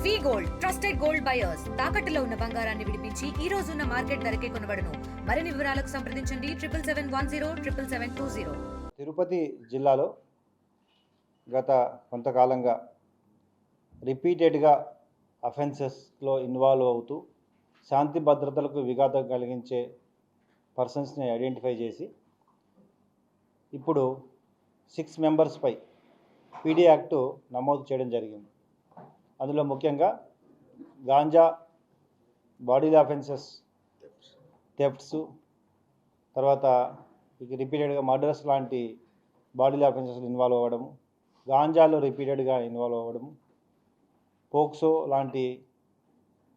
వి gold trusted gold buyers తాకట్టులో ఉన్న బంగారాన్ని విడిపించి ఈ రోజు ఉన్న మార్కెట్ ధరకే కొనబడును. మరిన్ని వివరాలకు సంప్రదించండి 7710 తిరుపతి జిల్లాలో గత కొంతకాలంగా రిపీటెడ్గా అఫెన్సెస్లో ఇన్వాల్వ్ అవుతూ శాంతి భద్రతలకు విఘాతం కలిగించే పర్సన్స్ని ఐడెంటిఫై చేసి ఇప్పుడు 6 మెంబర్స్పై పీడీ యాక్ట్ నమోదు చేయడం జరిగింది. అందులో ముఖ్యంగా గాంజా, బాడీలీ అఫెన్సెస్, థెఫ్ట్స్, తర్వాత రిపీటెడ్గా మర్డర్స్ లాంటి బాడీలీ అఫెన్సెస్లో ఇన్వాల్వ్ అవ్వడము, గాంజాలో రిపీటెడ్గా ఇన్వాల్వ్ అవ్వడము, పోక్సో లాంటి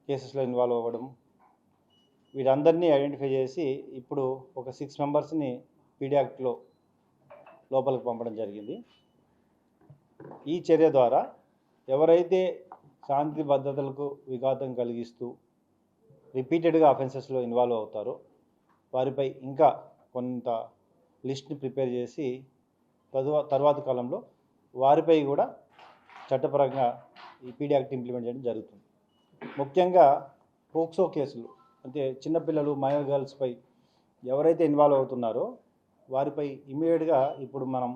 కేసెస్లో ఇన్వాల్వ్ అవ్వడం, వీరందరినీ ఐడెంటిఫై చేసి ఇప్పుడు ఒక 6 మెంబర్స్ని పీడీ యాక్ట్లో లోపలికి పంపడం జరిగింది. ఈ చర్య ద్వారా ఎవరైతే శాంతి భద్రతలకు విఘాతం కలిగిస్తూ రిపీటెడ్గా అఫెన్సెస్లో ఇన్వాల్వ్ అవుతారో వారిపై ఇంకా కొంత లిస్ట్ని ప్రిపేర్ చేసి తర్వాత కాలంలో వారిపై కూడా చట్టపరంగా ఈ పీడీ యాక్ట్ ఇంప్లిమెంట్ చేయడం జరుగుతుంది. ముఖ్యంగా పోక్సో కేసులు అంటే చిన్నపిల్లలు, మైనర్ గర్ల్స్పై ఎవరైతే ఇన్వాల్వ్ అవుతున్నారో వారిపై ఇమీడియట్గా ఇప్పుడు మనం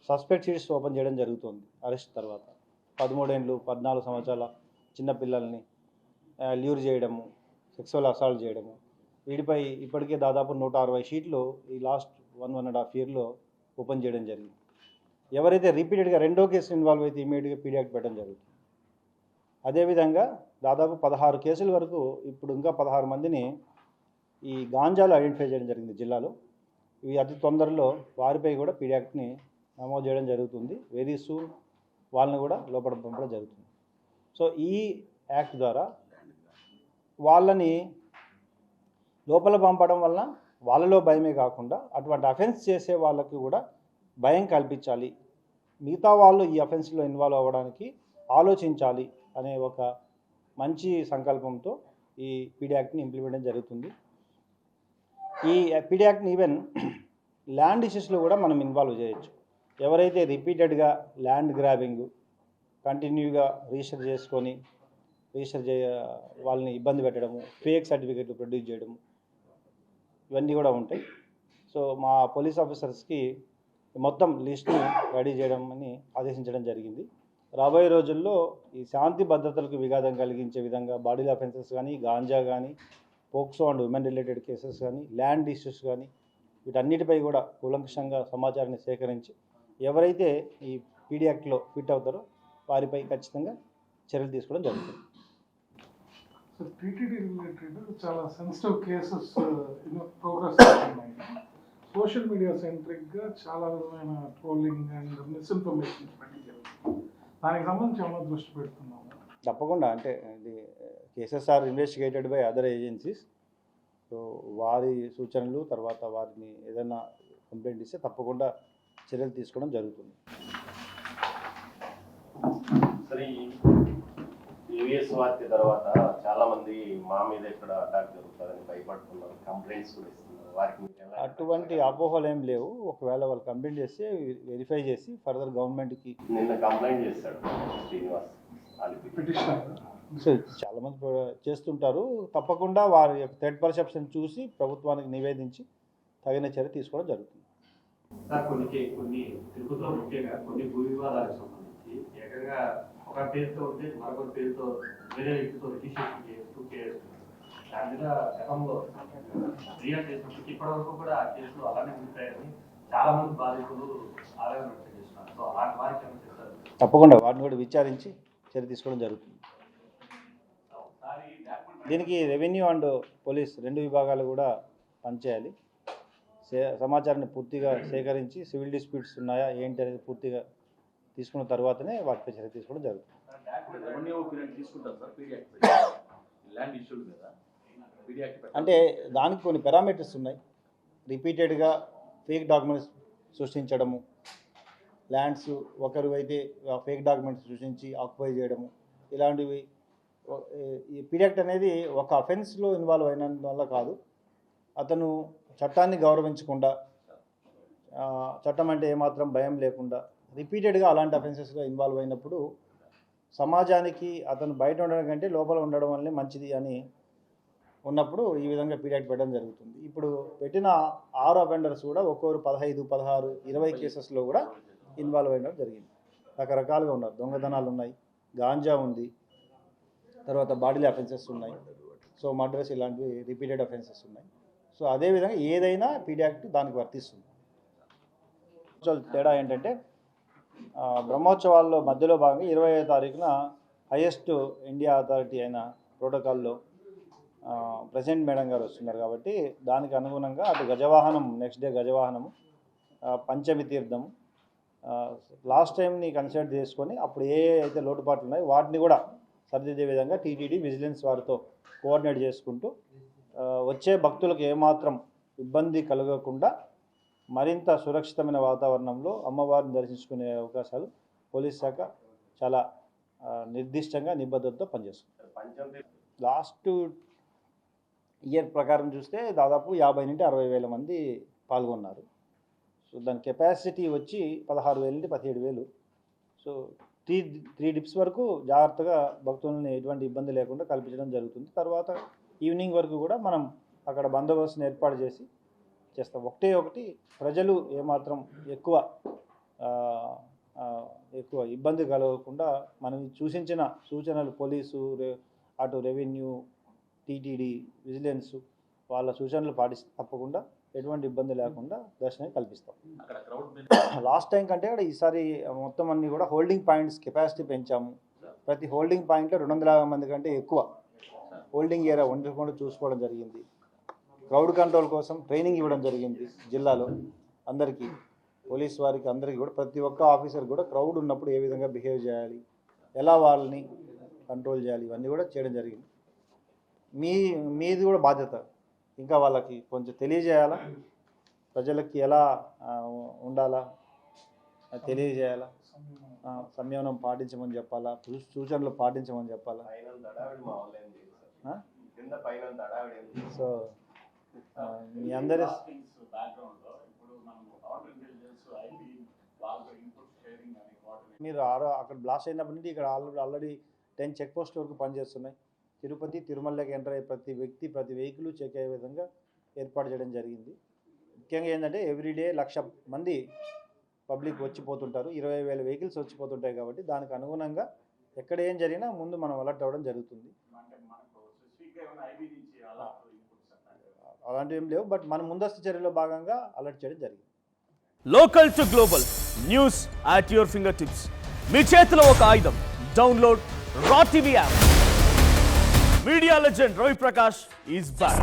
సస్పెక్ట్ షీట్స్ ఓపెన్ చేయడం జరుగుతుంది. అరెస్ట్ తర్వాత 13 ఏళ్ళు 14 సంవత్సరాల చిన్నపిల్లల్ని ల్యూర్ చేయడము, సెక్సువల్ అసాల్ట్ చేయడము, వీటిపై ఇప్పటికే దాదాపు 160 షీట్లు ఈ లాస్ట్ 1.5 ఇయర్లో ఓపెన్ చేయడం జరిగింది. ఎవరైతే రిపీటెడ్గా రెండో కేసు ఇన్వాల్వ్ అయితే ఇమీడియట్గా పీడీ యాక్ట్ పెట్టడం జరుగుతుంది. అదేవిధంగా దాదాపు 16 కేసుల వరకు ఇప్పుడు ఇంకా 16 మందిని ఈ గాంజాలో ఐడెంటిఫై చేయడం జరిగింది జిల్లాలో. ఇవి అతి తొందరలో వారిపై కూడా పీడీ యాక్ట్ని నమోదు చేయడం జరుగుతుంది. వెరీ సూన్ వాళ్ళని కూడా లోపల పంపడం జరుగుతుంది. సో ఈ యాక్ట్ ద్వారా వాళ్ళని లోపల పంపడం వలన వాళ్ళలో భయమే కాకుండా అటువంటి అఫెన్స్ చేసే వాళ్ళకి కూడా భయం కల్పించాలి, మిగతా వాళ్ళు ఈ అఫెన్స్లో ఇన్వాల్వ్ అవ్వడానికి ఆలోచించాలి అనే ఒక మంచి సంకల్పంతో ఈ పీడీ యాక్ట్ని ఇంప్లిమెంట్ జరుగుతుంది. ఈ పీడీ యాక్ట్ని ఈవెన్ ల్యాండ్ ఇష్యూస్లో కూడా మనం ఇన్వాల్వ్ చేయొచ్చు. ఎవరైతే రిపీటెడ్గా ల్యాండ్ గ్రాబింగ్ కంటిన్యూగా రిజిస్టర్ వాళ్ళని ఇబ్బంది పెట్టడము, ఫేక్ సర్టిఫికెట్లు ప్రొడ్యూస్ చేయడము, ఇవన్నీ కూడా ఉంటాయి. సో మా పోలీస్ ఆఫీసర్స్కి మొత్తం లిస్ట్ని రెడీ చేయడం అని ఆదేశించడం జరిగింది. రాబోయే రోజుల్లో ఈ శాంతి భద్రతలకు విఘాతం కలిగించే విధంగా బాడీలీ అఫెన్సెస్ కానీ, గాంజా కానీ, POCSO and women related cases కానీ, ల్యాండ్ ఇష్యూస్ కానీ, వీటన్నిటిపై కూడా కూలంకషంగా సమాచారాన్ని సేకరించి ఎవరైతే ఈ పీడీ యాక్ట్లో ఫిట్ అవుతారో వారిపై ఖచ్చితంగా చర్యలు తీసుకోవడం జరుగుతుంది. సో టీటీడీ రిలేటెడ్ చాలా సెన్సిటివ్ కేసెస్ ప్రోగ్రెస్ అవుతున్నాయి. సోషల్ మీడియా సెంట్రిక్గా చాలా విధమైన ట్రోలింగ్ అండ్ మిస్ఇన్ఫర్మేషన్ స్ప్రెడ్ జరుగుతుంది. దానికి సంబంధించి ఏమైనా దృష్టి పెడుతున్నాము? తప్పకుండా. అంటే ఇది cases are investigated by other agencies. So వారి సూచనలు తర్వాత వారిని ఏదైనా కంప్లైంట్ ఇస్తే తప్పకుండా చర్యలు తీసుకోవడం జరుగుతుంది. సరే, యూఎస్ వార్త తర్వాత చాలా మంది మా మీద ఇక్కడ అటాక్ జరుగుతుందని భయపడుతున్నారు, కంప్లైంట్స్ కూడా ఇస్తున్నారు. వారికి అటువంటి అపోహలు ఏం లేవు. ఒకవేళ వాళ్ళు కంప్లైంట్ చేస్తే వెరిఫై చేసి ఫర్దర్ గవర్నమెంట్కి నిన్న కంప్లైంట్ చేశాడు శ్రీనివాస్ పిటిషనర్. సో చాలామంది చేస్తుంటారు. తప్పకుండా వారి యొక్క థ్రెడ్ పర్సెప్షన్ చూసి ప్రభుత్వానికి నివేదించి తగిన చర్య తీసుకోవడం జరుగుతుంది. కొన్ని తిరుపతిలో ముఖ్యంగా కొన్ని భూ వివాదాలకు సంబంధించి ఏకంగా ఒక పేరుతో ఉంటే మరొక పేరుతో వేరే వ్యక్తితో రిజిస్ట్రేషన్ చేస్తూ దాని మీద గతంలో ఫిర్యాదు చేసినప్పుడు ఇప్పటి వరకు కూడా ఆ కేసులు అలానే ఉంటాయని చాలా మంది బాధితులు ఆవేదన వ్యక్తం చేస్తున్నారు. సో అలాంటి వారికి ఏమైనా చేస్తారు? తప్పకుండా వాటిని కూడా విచారించి చర్య తీసుకోవడం జరుగుతుంది. దీనికి రెవెన్యూ అండ్ పోలీస్ 2 విభాగాలు కూడా పనిచేయాలి. సమాచారాన్ని పూర్తిగా సేకరించి సివిల్ డిస్ప్యూట్స్ ఉన్నాయా ఏంటి అనేది పూర్తిగా తీసుకున్న తర్వాతనే వాటిపై చర్య తీసుకోవడం జరుగుతుంది. అంటే దానికి కొన్ని పారామీటర్స్ ఉన్నాయి. రిపీటెడ్గా ఫేక్ డాక్యుమెంట్స్ సృష్టించడము, ల్యాండ్స్ ఒకరు అయితే ఫేక్ డాక్యుమెంట్స్ సృష్టించి ఆక్యుపై చేయడము, ఇలాంటివి. ఈ పీడీ యాక్ట్ అనేది ఒక అఫెన్స్లో ఇన్వాల్వ్ అయినందువల్ల కాదు, అతను చట్టాన్ని గౌరవించకుండా, చట్టం అంటే ఏమాత్రం భయం లేకుండా రిపీటెడ్గా అలాంటి అఫెన్సెస్లో ఇన్వాల్వ్ అయినప్పుడు సమాజానికి అతను బయట ఉండడం కంటే లోపల ఉండడం వల్లే మంచిది అని ఉన్నప్పుడు ఈ విధంగా పీడియాక్ట్ పెట్టడం జరుగుతుంది. ఇప్పుడు పెట్టిన 6 అఫెండర్స్ కూడా ఒక్కొరు 15, 16, 20 కేసెస్లో కూడా ఇన్వాల్వ్ అయ్యడం జరిగింది. రకరకాలుగా ఉన్నారు. దొంగతనాలు ఉన్నాయి, గాంజా ఉంది, తర్వాత బాడీలీ అఫెన్సెస్ ఉన్నాయి, సో మర్డర్స్ ఇలాంటివి రిపీటెడ్ అఫెన్సెస్ ఉన్నాయి. సో అదేవిధంగా ఏదైనా పీడియాక్ట్ దానికి వర్తిస్తుంది. తేడా ఏంటంటే బ్రహ్మోత్సవాల్లో మధ్యలో భాగంగా 25వ తారీఖున హైయెస్ట్ ఇండియా అథారిటీ అయిన ప్రోటోకాల్లో ప్రెసిడెంట్ మేడం గారు వస్తున్నారు కాబట్టి దానికి అనుగుణంగా అటు గజవాహనం, నెక్స్ట్ డే గజవాహనము, పంచమి తీర్థము, లాస్ట్ టైంని కన్సిడర్ చేసుకొని అప్పుడు ఏ అయితే లోటుపాట్లు ఉన్నాయో వాటిని కూడా సరిదిద్దే విధంగా టీటీడీ విజిలెన్స్ వారితో కోఆర్డినేట్ చేసుకుంటూ వచ్చే భక్తులకు ఏమాత్రం ఇబ్బంది కలగకుండా మరింత సురక్షితమైన వాతావరణంలో అమ్మవారిని దర్శించుకునే అవకాశాలు పోలీస్ శాఖ చాలా నిర్దిష్టంగా నిబద్ధతతో పనిచేస్తుంది. లాస్ట్ ఇయర్ ప్రకారం చూస్తే దాదాపు 50 నుండి 60 వేల మంది పాల్గొన్నారు. సో దాని కెపాసిటీ వచ్చి 16,000 నుండి 17,000. సో త్రీ డిప్స్ వరకు జాగ్రత్తగా భక్తులని ఎటువంటి ఇబ్బంది లేకుండా కల్పించడం జరుగుతుంది. తర్వాత ఈవినింగ్ వరకు కూడా మనం అక్కడ బందోబస్తుని ఏర్పాటు చేస్తాం. ఒకటి ప్రజలు ఏమాత్రం ఎక్కువ ఇబ్బంది కలగకుండా మనం సూచించిన సూచనలు పోలీసు, అటు రెవెన్యూ, టీటీడీ, విజిలెన్స్ వాళ్ళ సూచనలు పాటిస్తే తప్పకుండా ఎటువంటి ఇబ్బంది లేకుండా దర్శనం కల్పిస్తాం. లాస్ట్ టైం కంటే కూడా ఈసారి మొత్తం అన్ని కూడా హోల్డింగ్ పాయింట్స్ కెపాసిటీ పెంచాము. ప్రతి హోల్డింగ్ పాయింట్లో 250 మంది కంటే ఎక్కువ హోల్డింగ్ ఏరియా వండుకుండా చూసుకోవడం జరిగింది. క్రౌడ్ కంట్రోల్ కోసం ట్రైనింగ్ ఇవ్వడం జరిగింది జిల్లాలో అందరికీ, పోలీస్ వారికి అందరికీ కూడా. ప్రతి ఒక్క ఆఫీసర్ కూడా క్రౌడ్ ఉన్నప్పుడు ఏ విధంగా బిహేవ్ చేయాలి, ఎలా వాళ్ళని కంట్రోల్ చేయాలి, ఇవన్నీ కూడా చేయడం జరిగింది. మీది కూడా బాధ్యత, ఇంకా వాళ్ళకి కొంచెం తెలియజేయాలా, ప్రజలకి ఎలా ఉండాలా తెలియజేయాలా, సంయమనం పాటించమని చెప్పాలా, సూచనలు పాటించమని చెప్పాలా. సో మీ అందరి మీరు అక్కడ బ్లాస్ట్ అయినప్పటి నుండి ఇక్కడ ఆల్రెడీ 10 చెక్ పోస్ట్ వరకు పనిచేస్తున్నాయి. తిరుపతి, తిరుమలకి ఎంటర్ అయ్యే ప్రతి వ్యక్తి, ప్రతి వెహికల్ చెక్ అయ్యే విధంగా ఏర్పాటు చేయడం జరిగింది. ముఖ్యంగా ఏంటంటే ఎవ్రీడే 1,00,000 మంది పబ్లిక్ వచ్చిపోతుంటారు, 20,000 వెహికల్స్ వచ్చిపోతుంటాయి కాబట్టి దానికి అనుగుణంగా ఎక్కడ ఏం జరిగినా ముందు మనం అలర్ట్ అవ్వడం జరుగుతుంది. అలాంటివి ఏం లేవు, బట్ మన ముందస్తు చర్యలో భాగంగా అలర్ట్ చేయడం జరిగింది. Local to global news at your fingertips. మీ చేతిలో ఒక ఆయుధం. Download Raw TV app. Media legend Ravi Prakash is back.